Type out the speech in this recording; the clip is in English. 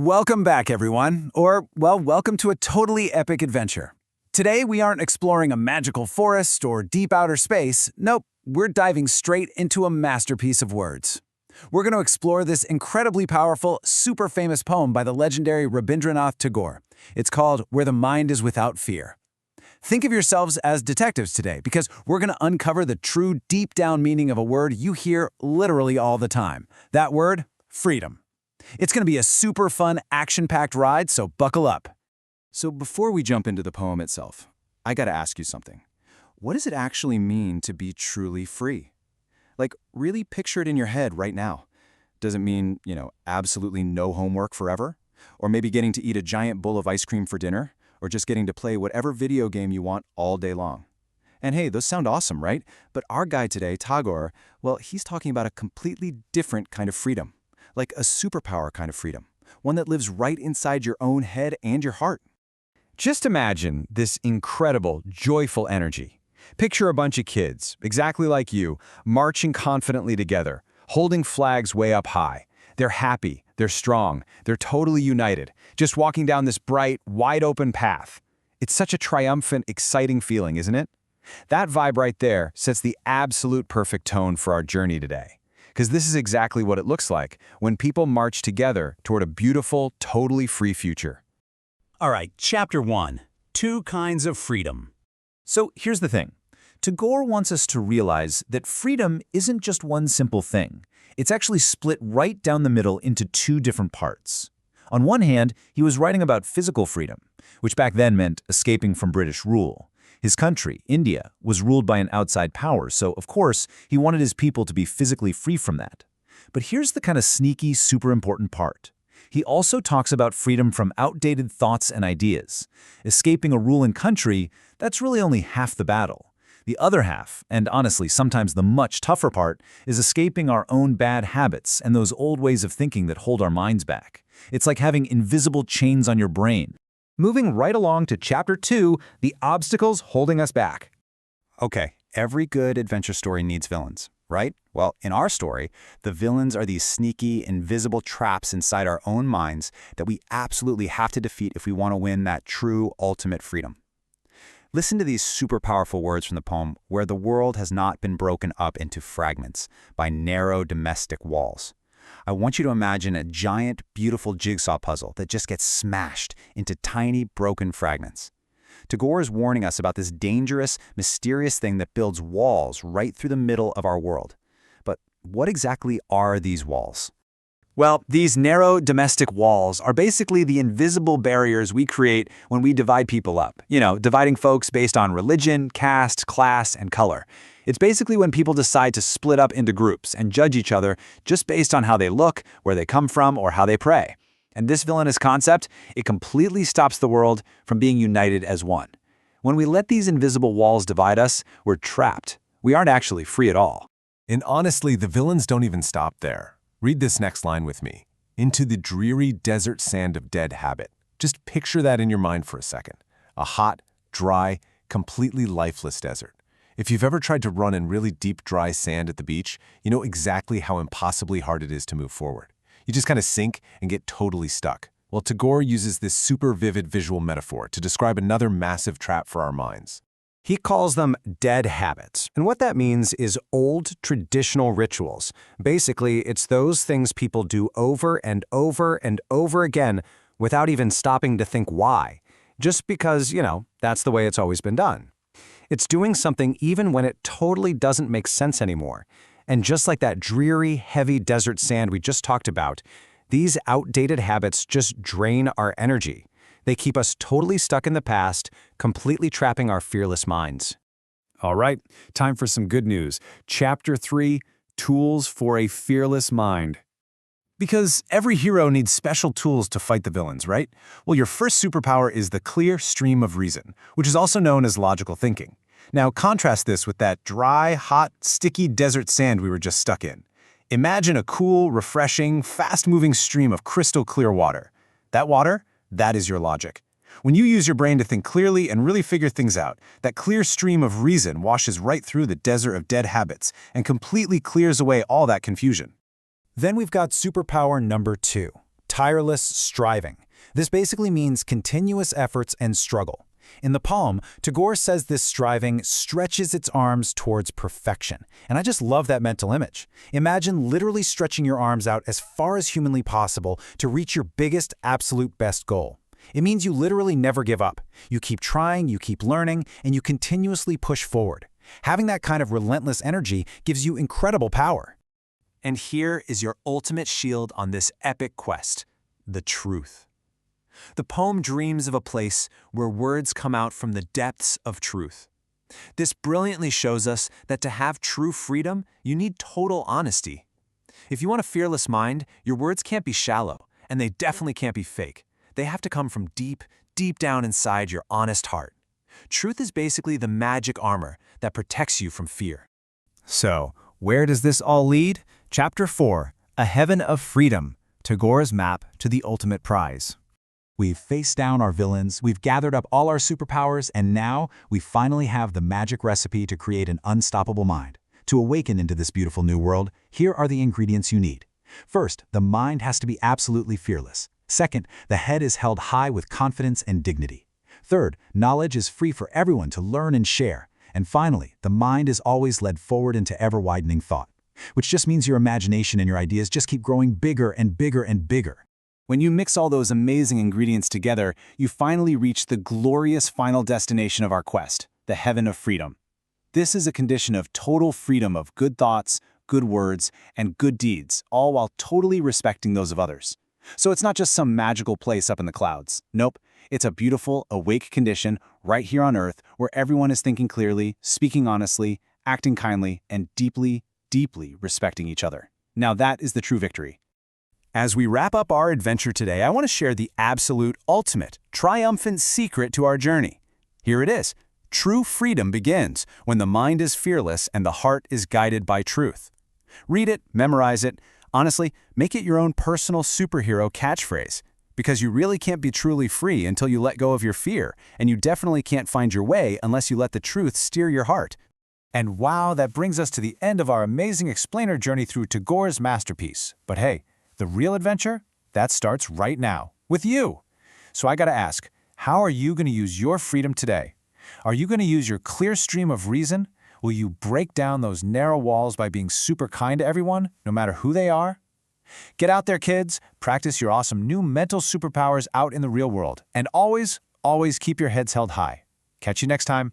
Welcome back, everyone. Or, well, welcome to a totally epic adventure. Today, we aren't exploring a magical forest or deep outer space. Nope, we're diving straight into a masterpiece of words. We're going to explore this incredibly powerful, super famous poem by the legendary Rabindranath Tagore. It's called Where the Mind is Without Fear. Think of yourselves as detectives today, because we're going to uncover the true deep-down meaning of a word you hear literally all the time. That word, freedom. It's going to be a super fun, action-packed ride, so buckle up. So before we jump into the poem itself, I gotta ask you something. What does it actually mean to be truly free? Like, really picture it in your head right now. Does it mean, absolutely no homework forever? Or maybe getting to eat a giant bowl of ice cream for dinner? Or just getting to play whatever video game you want all day long? And hey, those sound awesome, right? But our guy today, Tagore, well, he's talking about a completely different kind of freedom. Like a superpower kind of freedom. One that lives right inside your own head and your heart. Just imagine this incredible, joyful energy. Picture a bunch of kids, exactly like you, marching confidently together, holding flags way up high. They're happy, they're strong, they're totally united, just walking down this bright, wide-open path. It's such a triumphant, exciting feeling, isn't it? That vibe right there sets the absolute perfect tone for our journey today. Because this is exactly what it looks like when people march together toward a beautiful, totally free future. All right, Chapter 1, Two Kinds of Freedom. So here's the thing. Tagore wants us to realize that freedom isn't just one simple thing. It's actually split right down the middle into two different parts. On one hand, he was writing about physical freedom, which back then meant escaping from British rule. His country, India, was ruled by an outside power, so of course, he wanted his people to be physically free from that. But here's the kind of sneaky, super important part. He also talks about freedom from outdated thoughts and ideas. Escaping a ruling country, that's really only half the battle. The other half, and honestly sometimes the much tougher part, is escaping our own bad habits and those old ways of thinking that hold our minds back. It's like having invisible chains on your brain. Moving right along to Chapter 2, The Obstacles Holding Us Back. Okay, every good adventure story needs villains, right? Well, in our story, the villains are these sneaky, invisible traps inside our own minds that we absolutely have to defeat if we want to win that true, ultimate freedom. Listen to these super powerful words from the poem, where the world has not been broken up into fragments by narrow domestic walls. I want you to imagine a giant, beautiful jigsaw puzzle that just gets smashed into tiny, broken fragments. Tagore is warning us about this dangerous, mysterious thing that builds walls right through the middle of our world. But what exactly are these walls? Well, these narrow domestic walls are basically the invisible barriers we create when we divide people up. Dividing folks based on religion, caste, class, and color. It's basically when people decide to split up into groups and judge each other just based on how they look, where they come from, or how they pray. And this villainous concept, it completely stops the world from being united as one. When we let these invisible walls divide us, we're trapped. We aren't actually free at all. And honestly, the villains don't even stop there. Read this next line with me. Into the dreary desert sand of dead habit. Just picture that in your mind for a second. A hot, dry, completely lifeless desert. If you've ever tried to run in really deep, dry sand at the beach, you know exactly how impossibly hard it is to move forward. You just kind of sink and get totally stuck. Well, Tagore uses this super vivid visual metaphor to describe another massive trap for our minds. He calls them dead habits. And what that means is old, traditional rituals. Basically, it's those things people do over and over and over again without even stopping to think why. Just because, that's the way it's always been done. It's doing something even when it totally doesn't make sense anymore. And just like that dreary, heavy desert sand we just talked about, these outdated habits just drain our energy. They keep us totally stuck in the past, completely trapping our fearless minds. All right, time for some good news. Chapter 3, Tools for a Fearless Mind. Because every hero needs special tools to fight the villains, right? Well, your first superpower is the clear stream of reason, which is also known as logical thinking. Now, contrast this with that dry, hot, sticky desert sand we were just stuck in. Imagine a cool, refreshing, fast-moving stream of crystal clear water. That water, that is your logic. When you use your brain to think clearly and really figure things out, that clear stream of reason washes right through the desert of dead habits and completely clears away all that confusion. Then we've got superpower number 2, tireless striving. This basically means continuous efforts and struggle. In the poem, Tagore says this striving stretches its arms towards perfection. And I just love that mental image. Imagine literally stretching your arms out as far as humanly possible to reach your biggest, absolute best goal. It means you literally never give up. You keep trying, you keep learning, and you continuously push forward. Having that kind of relentless energy gives you incredible power. And here is your ultimate shield on this epic quest: the truth. The poem dreams of a place where words come out from the depths of truth. This brilliantly shows us that to have true freedom, you need total honesty. If you want a fearless mind, your words can't be shallow, and they definitely can't be fake. They have to come from deep, deep down inside your honest heart. Truth is basically the magic armor that protects you from fear. So, where does this all lead? Chapter 4, A Heaven of Freedom, Tagore's Map to the Ultimate Prize. We've faced down our villains, we've gathered up all our superpowers, and now we finally have the magic recipe to create an unstoppable mind. To awaken into this beautiful new world, here are the ingredients you need. First, the mind has to be absolutely fearless. Second, the head is held high with confidence and dignity. Third, knowledge is free for everyone to learn and share. And finally, the mind is always led forward into ever-widening thought, which just means your imagination and your ideas just keep growing bigger and bigger and bigger. When you mix all those amazing ingredients together, you finally reach the glorious final destination of our quest, the heaven of freedom. This is a condition of total freedom of good thoughts, good words, and good deeds, all while totally respecting those of others. So it's not just some magical place up in the clouds. Nope, it's a beautiful, awake condition right here on Earth where everyone is thinking clearly, speaking honestly, acting kindly, and deeply, deeply respecting each other. Now that is the true victory. As we wrap up our adventure today, I want to share the absolute, ultimate, triumphant secret to our journey. Here it is. True freedom begins when the mind is fearless and the heart is guided by truth. Read it, memorize it. Honestly, make it your own personal superhero catchphrase, because you really can't be truly free until you let go of your fear, and you definitely can't find your way unless you let the truth steer your heart. And wow, that brings us to the end of our amazing explainer journey through Tagore's masterpiece. But hey, the real adventure? That starts right now, with you. So I gotta ask, how are you gonna use your freedom today? Are you gonna use your clear stream of reason? Will you break down those narrow walls by being super kind to everyone, no matter who they are? Get out there, kids. Practice your awesome new mental superpowers out in the real world. And always, always keep your heads held high. Catch you next time.